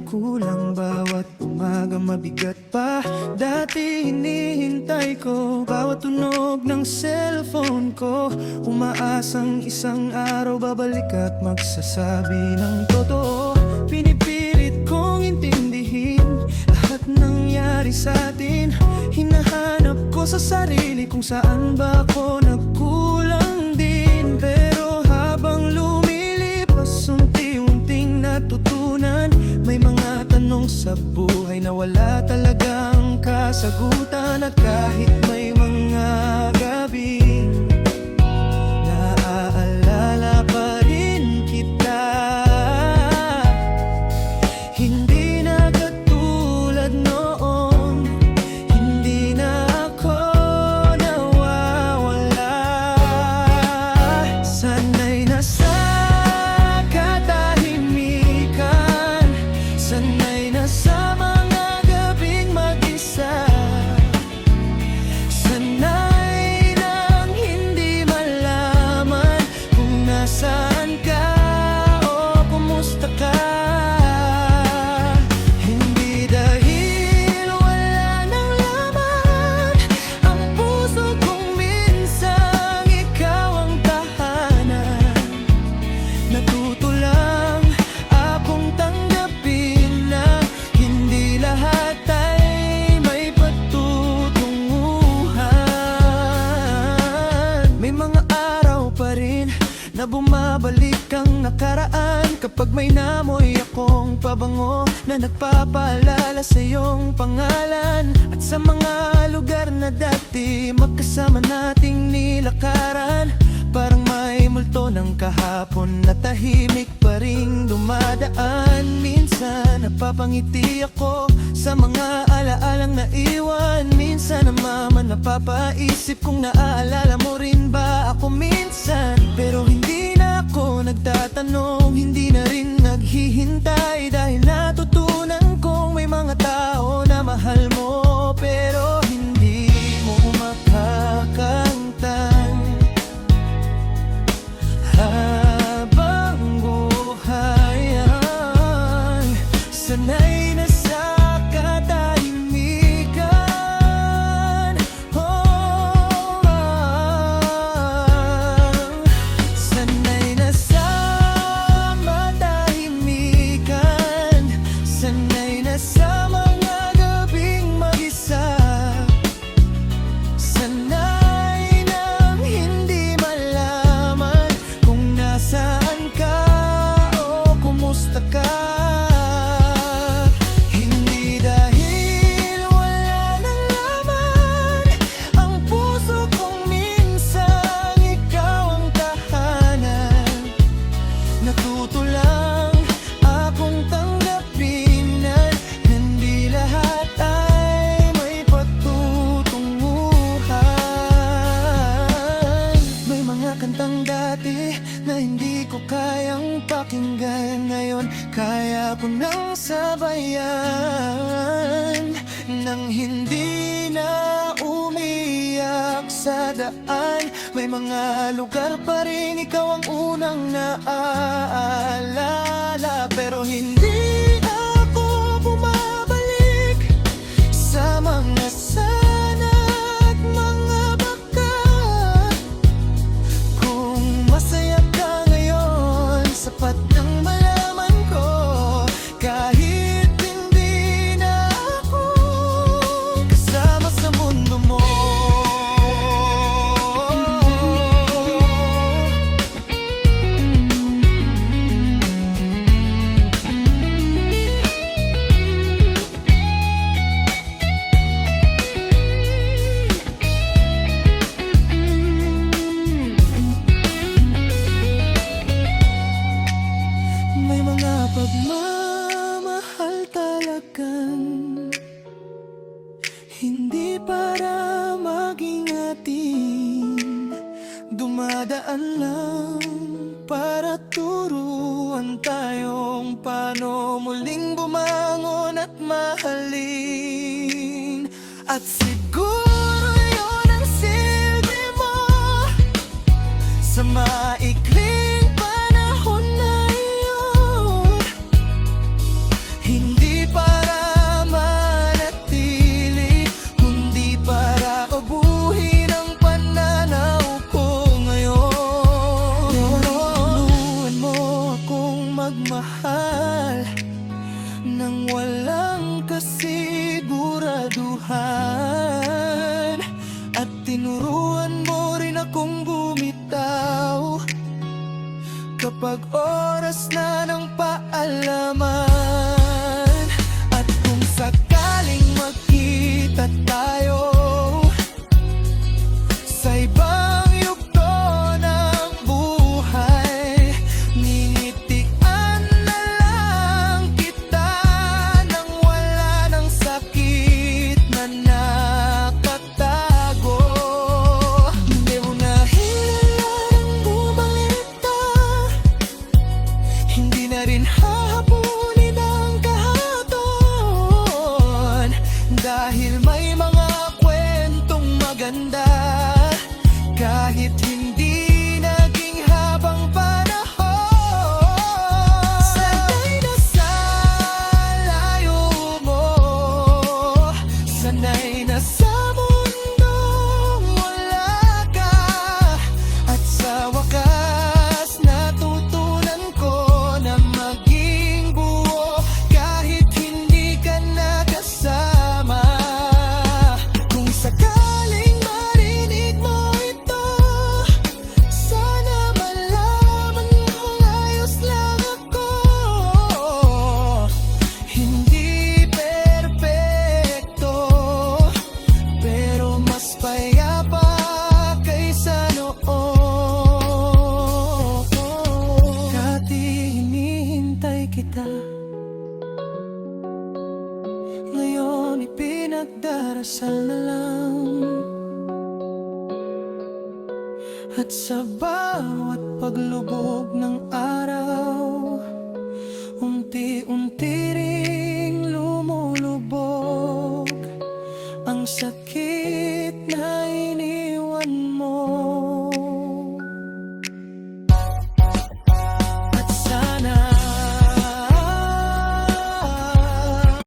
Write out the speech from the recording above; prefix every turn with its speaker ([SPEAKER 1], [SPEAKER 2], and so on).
[SPEAKER 1] kulang bawat umaga mabigat pa. Dati hinihintay ko bawat tunog ng cellphone ko, umaasang isang araw babalik at magsasabi ng totoo. Pinipilit kong intindihin lahat nangyari sa atin. Hinahanap ko sa sarili kung saan ba ako nagkulang din. Pero habang lumilipas, unti-unting natutunan. May mga tanong sa buhay na wala talagang kasagutan. At kahit may mga gabi naaalala pa rin kita, hindi na katulad noon, hindi na ako nawawala. Sana'y nasa katahimikan, sana'y nasa mga gabing mag-isa, sana'y nang hindi malaman kung nasaan ka o kumusta ka. Hindi dahil wala nang laman ang puso kong minsang ikaw ang tahanan. Natuto lang akong tanggapin na hindi lahat ay may patutunguhan. May mga araw pa rin na bumabalik ang nakaraan, kapag may namoy akong pabango na nagpapaalala sa iyong pangalan. At sa mga lugar na dati magkasama nating nilakaran, parang may multo ng kahapon na tahimik pa ring dumadaan. Minsan napapangiti ako sa mga alaalang naiwan. Minsan naman napapaisip kung naaalala mo rin ba ako minsan. Pero hindi na ako nagtatanong, hindi na rin naghihintay, dahil natutunan kong may mga tao na mahal mo pero hindi mo makakamtan. Habang buhay ang sanay na sa katahimikan, sanay na sa matahimikan, sanay na sa mga gabing mag-isa, sanay nang hindi malaman kung nasaan ka o kumusta ka. Hindi dahil wala nang laman ang puso kong minsang ikaw ang tahanan. Natuto lang akong tanggapin na hindi lahat ay may patutunguhan. May mga kantang dati na hindi ko kayang pakinggan, ngayon kaya ko nang sabayan. Nang hindi na umiyak sa daan, may mga lugar pa rin ikaw ang unang naaalala. Pero hindi ako bumabalik sa mga sana at mga bakat. Kung masaya ka ngayon, sapat nang malaman ko, kahit hindi na ako kasama sa mundo mo. May mga pagmamahal talagang hindi para maging atin, dumadaan lang para turuan tayong paano muling bumangon at mahalin. At siguro yun ang silbi mo sa maikling panahon na iyon. Hindi walang kasiguraduhan. At tinuruan mo rin akong bumitaw kapag oras na ng paalaman. At kung sakaling magkita tayo sa ibang yugto ng buhay, ningitian na lang kita nang wala ng sakit na nakatago. Hindi mo na hilalang bumalik ka, hindi na rin hahabulin ang kahapon, dahil may mga kwentong maganda kahit hindi naging habang panahon. Sanay na sa layo mo, sanay na sa mundong wala ka, at sa wakas natutunan ko na maging buo kahit hindi ka nakasama. Kung sakaling marinig mo ito, sana malaman mong ayos lang ako. Hindi perpekto, pero mas payapa kaysa noon. Dati hinihintay kita, ngayon ipinagdarasal na lang. At sa bawat paglubog ng araw, unti-unti ring lumulubog ang sakit